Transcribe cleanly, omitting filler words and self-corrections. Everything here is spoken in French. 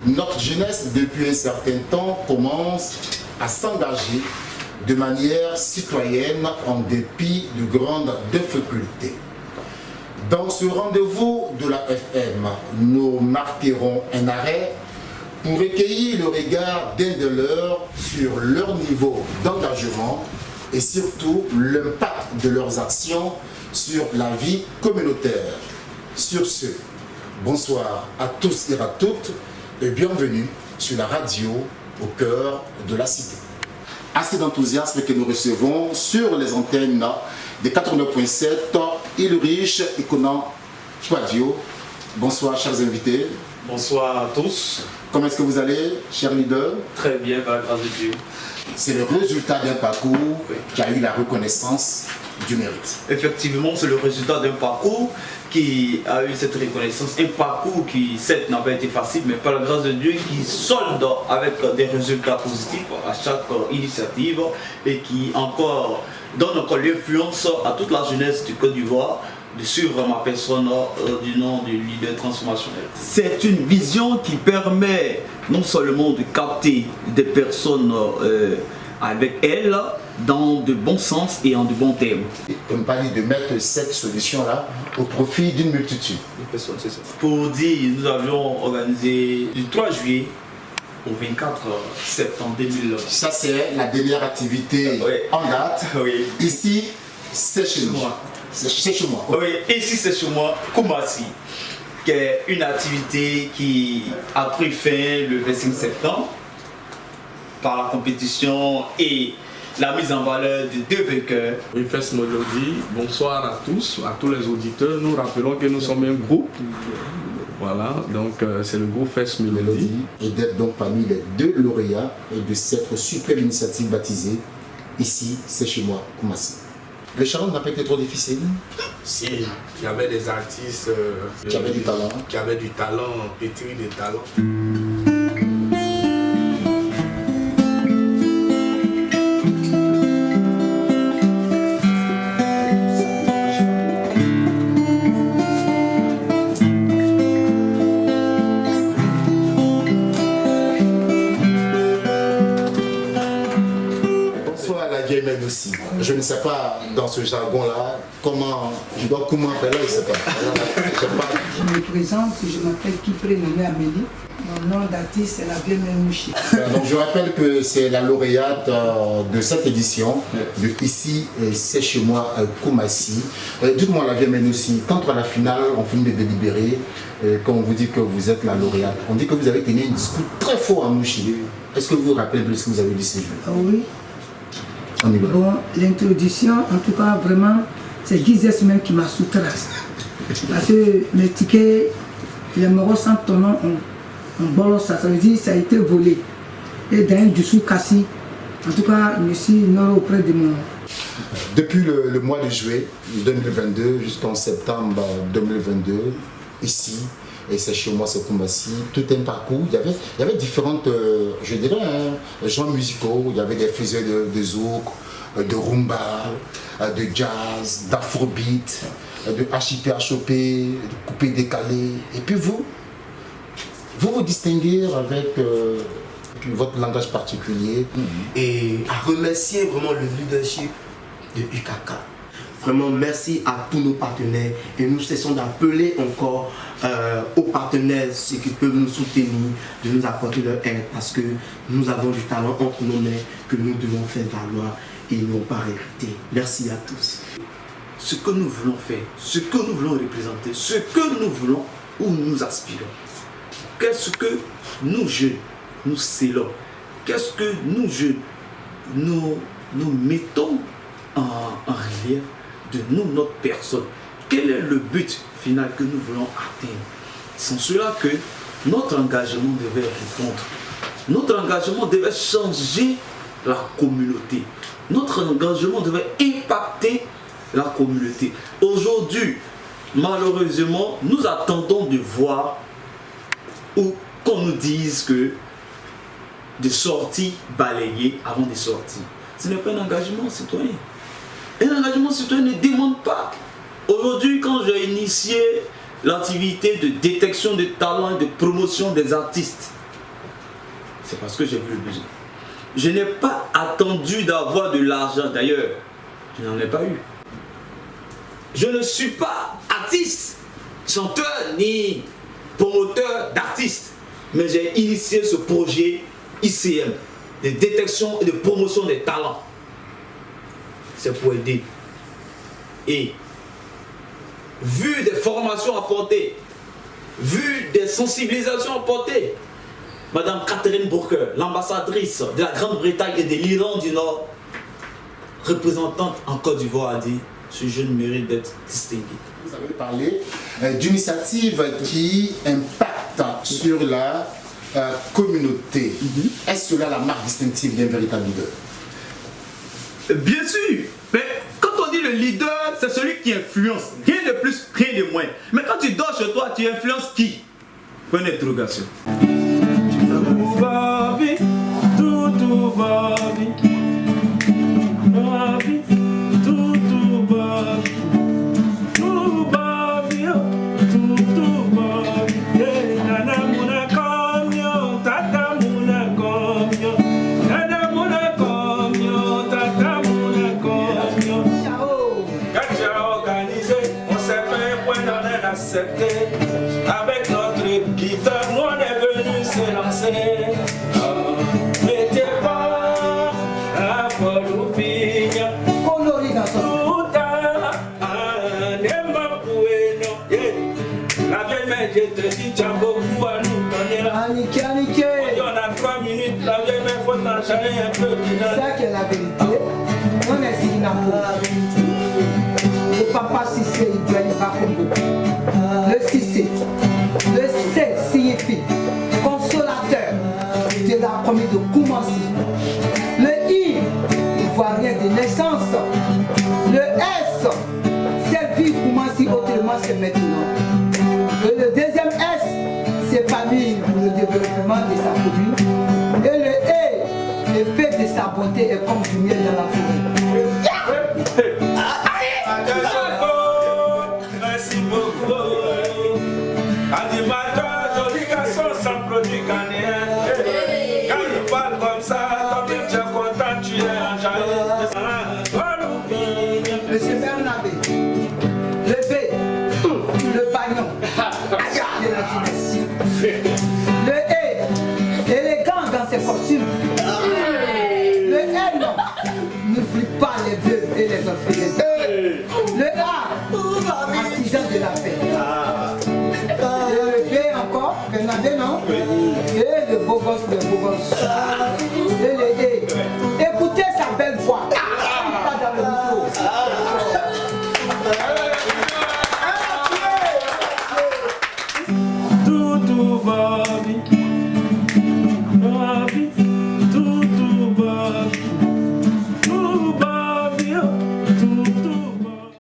Notre jeunesse, depuis un certain temps, commence à s'engager de manière citoyenne en dépit de grandes difficultés. Dans ce rendez-vous de la FM, nous marquerons un arrêt pour recueillir le regard d'un de leurs sur leur niveau d'engagement et surtout l'impact de leurs actions sur la vie communautaire. Sur ce, bonsoir à tous et à toutes et bienvenue sur la radio au cœur de la cité. Assez d'enthousiasme que nous recevons sur les antennes des 89.7 Île Riche et Conan Radio. Bonsoir chers invités. Bonsoir à tous. Comment est-ce que vous allez, cher leader? Très bien, par la grâce de Dieu. C'est le résultat d'un parcours qui a eu la reconnaissance du mérite. Effectivement, c'est le résultat d'un parcours qui a eu cette reconnaissance. Un parcours qui, certes, n'a pas été facile, mais par la grâce de Dieu, qui solde avec des résultats positifs à chaque initiative et qui encore donne encore l'influence à toute la jeunesse du Côte d'Ivoire de suivre ma personne du nom du leader transformationnel. C'est une vision qui permet non seulement de capter des personnes avec elle dans de bons sens et en de bons termes. Comme parler de mettre cette solution-là au profit d'une multitude. Pour dire, nous avions organisé du 3 juillet au 24 septembre 2000. Ça, c'est la dernière activité en date. Oui. Ici, c'est chez nous. C'est chez moi. Oui, ici c'est chez moi, Koumassi, qui est une activité qui a pris fin le 25 septembre par la compétition et la mise en valeur de deux vainqueurs. Refest Melody, bonsoir à tous les auditeurs. Nous rappelons que nous sommes un groupe. Voilà, donc c'est le groupe Fest Melody. Et d'être donc parmi les deux lauréats et de cette super initiative baptisée, ici c'est chez moi, Koumassi. Le challenge n'a pas été trop difficile? Si, il y avait des artistes qui avaient du talent. Qui avaient du talent, pétri de talent. Aussi. Je ne sais pas dans ce jargon-là comment je dois comment appeler, je ne sais pas. Je me présente, je m'appelle Kipré Nommé Amélie. Mon nom d'artiste est la Vieille Mouchi. Donc je rappelle que c'est la lauréate de cette édition de Ici c'est chez moi Koumassi. Dites-moi la Vieille Mouchi, quand à la finale on finit de délibérer, quand on vous dit que vous êtes la lauréate, on dit que vous avez tenu un discours très fort à Mouchi. Est-ce que vous vous rappelez de ce que vous avez dit ce jour? Oui. Bon, l'introduction, en tout cas, vraiment, c'est Gizès même qui m'a soutenu. Parce que les tickets, les moraux sans ton nom, on bolosse, ça veut dire que ça a été volé. Et d'un dessous cassé. En tout cas, je suis non auprès de mon... Depuis le mois de juillet 2022 jusqu'en septembre 2022, ici, et c'est chez moi, c'est Koumassi, tout un parcours. Il y avait différentes, je dirais, genres musicaux. Il y avait des faiseurs de zouk, de rumba, de jazz, d'afrobeat, de HIP-HOP, de coupé décalé. Et puis vous distinguez avec votre langage particulier. Et à remercier vraiment le leadership de UKK. Vraiment, merci à tous nos partenaires et nous cessons d'appeler encore aux partenaires, ceux qui peuvent nous soutenir, de nous apporter leur aide parce que nous avons du talent entre nos mains que nous devons faire valoir et ils n'ont pas hérité. Merci à tous. Ce que nous voulons faire, ce que nous voulons représenter, ce que nous voulons ou nous aspirons. Qu'est-ce que nous jeunes, nous scellons? Qu'est-ce que nous jeunes, nous mettons en relief de nous, notre personne? Quel est le but final que nous voulons atteindre? C'est cela que notre engagement devait répondre. Notre engagement devait changer la communauté. Notre engagement devait impacter la communauté. Aujourd'hui, malheureusement, nous attendons de voir ou qu'on nous dise que des sorties balayées avant des sorties. Ce n'est pas un engagement citoyen. Un engagement citoyen ne demande pas. Aujourd'hui, quand j'ai initié l'activité de détection de talents et de promotion des artistes, c'est parce que j'ai vu le besoin. Je n'ai pas attendu d'avoir de l'argent, d'ailleurs, je n'en ai pas eu. Je ne suis pas artiste, chanteur ni promoteur d'artistes, mais j'ai initié ce projet ICM, de détection et de promotion des talents. C'est pour aider. Et vu des formations apportées, vu des sensibilisations apportées, Madame Catherine Bourqueur, l'ambassadrice de la Grande-Bretagne et de l'Irlande du Nord, représentante en Côte d'Ivoire, a dit « Ce jeune mérite d'être distingué ». Vous avez parlé d'initiatives qui impactent sur la communauté. Est-ce cela la marque distinctive d'un véritable leader? Bien sûr, mais quand on dit le leader, c'est celui qui influence. Rien de plus, rien de moins. Mais quand tu dors chez toi, tu influences qui? Point d'interrogation. Tout va bien, tout va bien. Tout va bien, tout va bien. Nana muna camion, tata muna camion. Nana muna camion, tata muna camion. Quand j'ai organisé, on s'est fait un point dans un accepté. Avec notre guitare, nous on est venu se lancer. Mettez pas à Polouvigna. Colori dans son. La vieille mère, je te dis, tu as beaucoup à nous donner là. Aniké, aniké. On a 3 minutes, la vieille mère, faut t'enchaîner un peu. C'est ça qui est la vérité. On est Signapo. Le papa Cissé, il doit y avoir Congo. Le Cissé. Le C signifie consolateur de la première de Koumassi. Le I, ivoirien de naissance. Le S, servir Koumassi autrement, c'est maintenant. Et le deuxième S, c'est famille pour le développement de sa commune. Et le E, le fait de sa bonté est comme du miel dans la forêt. Merci beaucoup. Animateur, joli garçon sans produit ghanéen. Quand il parle comme ça, toi-même tu es content, tu es enjaillé. Monsieur Bernabé, le B, le bagnon, de la dynastie. Le E, élégant dans ses costumes. Le N, n'oublie pas les veuves et les orphelins. Le A, artisan de la paix. Et le B encore, Bernabé non? Et le beau gosse, le beau gosse.